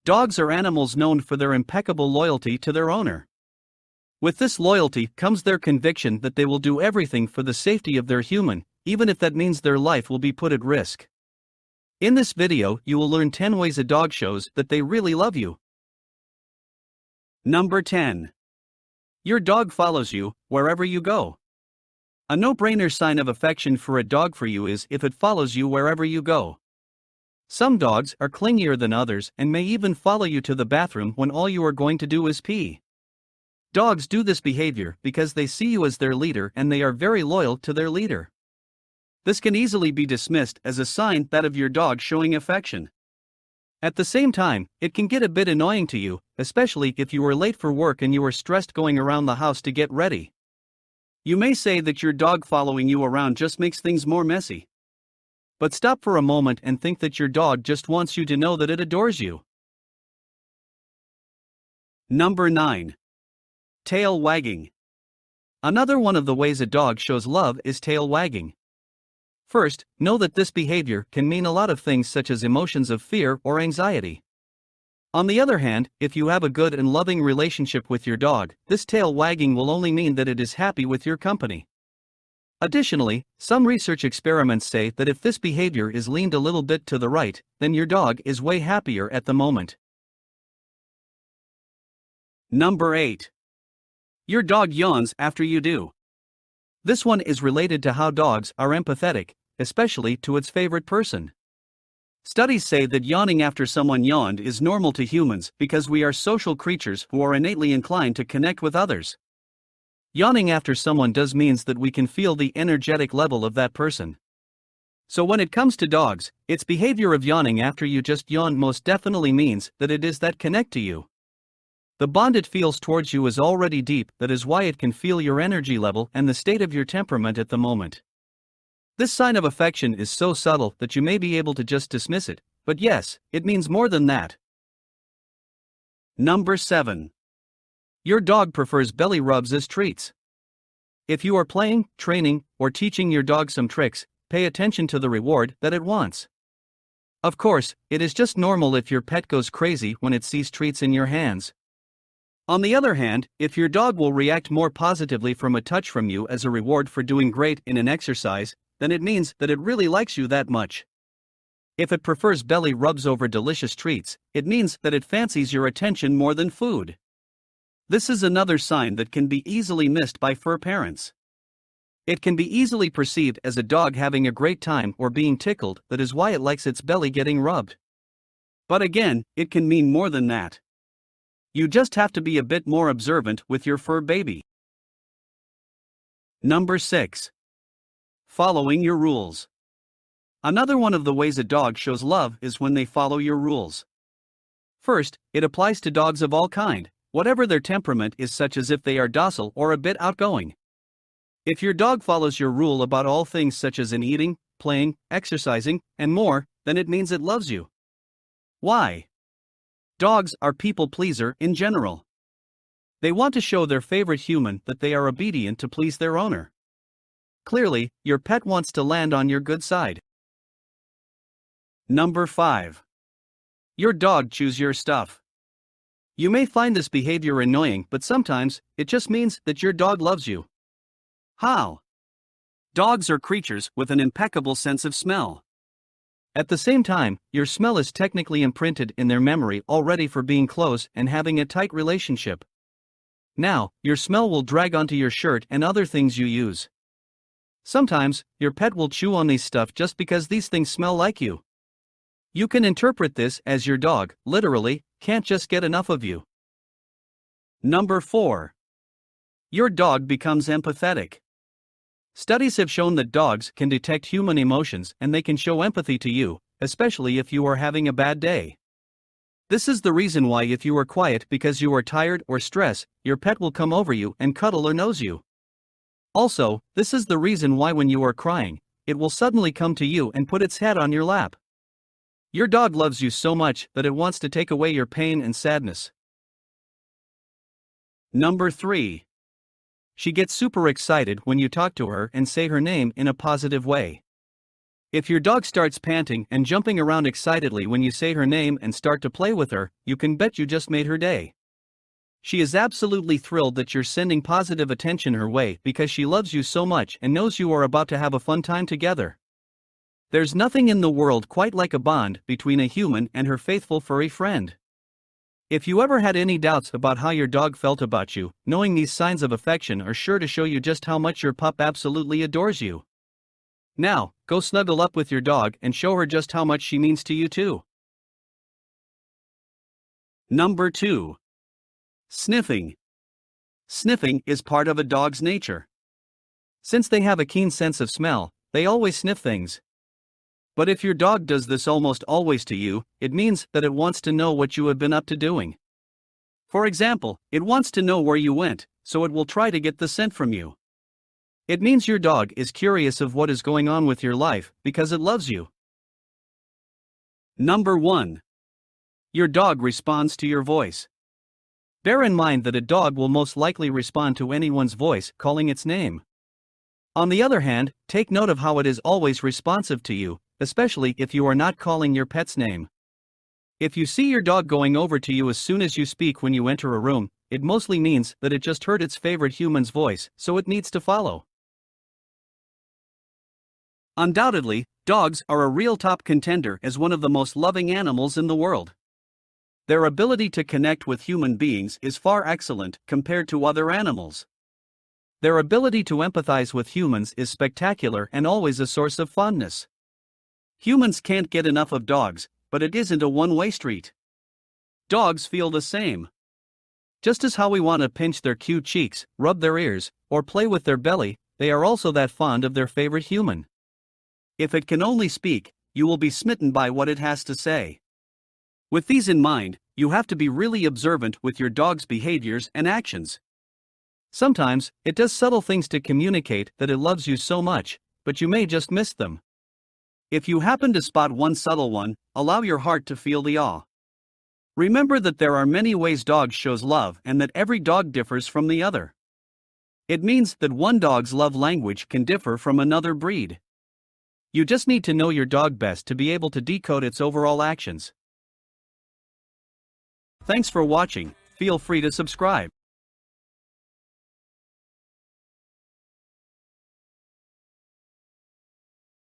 Dogs are animals known for their impeccable loyalty to their owner. With this loyalty comes their conviction that they will do everything for the safety of their human, even if that means their life will be put at risk. In this video, you will learn 10 ways a dog shows that they really love you. Number 10. Your dog follows you wherever you go. A no-brainer sign of affection for a dog for you is if it follows you wherever you go. Some dogs are clingier than others and may even follow you to the bathroom when all you are going to do is pee. Dogs do this behavior because they see you as their leader and they are very loyal to their leader. This can easily be dismissed as a sign that of your dog showing affection. At the same time, it can get a bit annoying to you, especially if you are late for work and you are stressed going around the house to get ready. You may say that your dog following you around just makes things more messy. But stop for a moment and think that your dog just wants you to know that it adores you. Number 9. Tail wagging. Another one of the ways a dog shows love is tail wagging. First, know that this behavior can mean a lot of things such as emotions of fear or anxiety. On the other hand, if you have a good and loving relationship with your dog, this tail wagging will only mean that it is happy with your company. Additionally, some research experiments say that if this behavior is leaned a little bit to the right, then your dog is way happier at the moment. Number 8. Your dog yawns after you do. This one is related to how dogs are empathetic, especially to its favorite person. Studies say that yawning after someone yawned is normal to humans because we are social creatures who are innately inclined to connect with others. Yawning after someone does means that we can feel the energetic level of that person. So when it comes to dogs, its behavior of yawning after you just yawned most definitely means that it is that connect to you. The bond it feels towards you is already deep, that is why it can feel your energy level and the state of your temperament at the moment. This sign of affection is so subtle that you may be able to just dismiss it, but yes, it means more than that. Number 7. Your dog prefers belly rubs as treats. If you are playing, training, or teaching your dog some tricks, pay attention to the reward that it wants. Of course, it is just normal if your pet goes crazy when it sees treats in your hands. On the other hand, if your dog will react more positively from a touch from you as a reward for doing great in an exercise, then it means that it really likes you that much. If it prefers belly rubs over delicious treats, it means that it fancies your attention more than food. This is another sign that can be easily missed by fur parents. It can be easily perceived as a dog having a great time or being tickled, that is why it likes its belly getting rubbed. But again, it can mean more than that. You just have to be a bit more observant with your fur baby. Number 6. Following your rules. Another one of the ways a dog shows love is when they follow your rules. First, it applies to dogs of all kind, whatever their temperament is, such as if they are docile or a bit outgoing. If your dog follows your rule about all things such as in eating, playing, exercising, and more, then it means it loves you. Why? Dogs are people pleaser in general. They want to show their favorite human that they are obedient to please their owner. Clearly, your pet wants to land on your good side. Number 5. Your dog chews your stuff. You may find this behavior annoying, but sometimes it just means that your dog loves you. How? Dogs are creatures with an impeccable sense of smell. At the same time, your smell is technically imprinted in their memory already for being close and having a tight relationship. Now, your smell will drag onto your shirt and other things you use. Sometimes, your pet will chew on these stuff just because these things smell like you. You can interpret this as your dog, literally, can't just get enough of you. Number 4. Your dog becomes empathetic. Studies have shown that dogs can detect human emotions and they can show empathy to you, especially if you are having a bad day. This is the reason why if you are quiet because you are tired or stressed, your pet will come over you and cuddle or nose you. Also, this is the reason why when you are crying, it will suddenly come to you and put its head on your lap. Your dog loves you so much that it wants to take away your pain and sadness. Number 3. She gets super excited when you talk to her and say her name in a positive way. If your dog starts panting and jumping around excitedly when you say her name and start to play with her, you can bet you just made her day. She is absolutely thrilled that you're sending positive attention her way because she loves you so much and knows you are about to have a fun time together. There's nothing in the world quite like a bond between a human and her faithful furry friend. If you ever had any doubts about how your dog felt about you, knowing these signs of affection are sure to show you just how much your pup absolutely adores you. Now, go snuggle up with your dog and show her just how much she means to you too. Number 2. Sniffing. Sniffing is part of a dog's nature. Since they have a keen sense of smell, they always sniff things. But if your dog does this almost always to you, it means that it wants to know what you have been up to doing. For example, it wants to know where you went, so it will try to get the scent from you. It means your dog is curious of what is going on with your life because it loves you. Number 1. Your dog responds to your voice. Bear in mind that a dog will most likely respond to anyone's voice calling its name. On the other hand, take note of how it is always responsive to you, especially if you are not calling your pet's name. If you see your dog going over to you as soon as you speak when you enter a room, it mostly means that it just heard its favorite human's voice, so it needs to follow. Undoubtedly, dogs are a real top contender as one of the most loving animals in the world. Their ability to connect with human beings is far excellent compared to other animals. Their ability to empathize with humans is spectacular and always a source of fondness. Humans can't get enough of dogs, but it isn't a one-way street. Dogs feel the same. Just as how we want to pinch their cute cheeks, rub their ears, or play with their belly, they are also that fond of their favorite human. If it can only speak, you will be smitten by what it has to say. With these in mind, you have to be really observant with your dog's behaviors and actions. Sometimes, it does subtle things to communicate that it loves you so much, but you may just miss them. If you happen to spot one subtle one, allow your heart to feel the awe. Remember that there are many ways dogs shows love and that every dog differs from the other. It means that one dog's love language can differ from another breed. You just need to know your dog best to be able to decode its overall actions. Thanks for watching. Feel free to subscribe.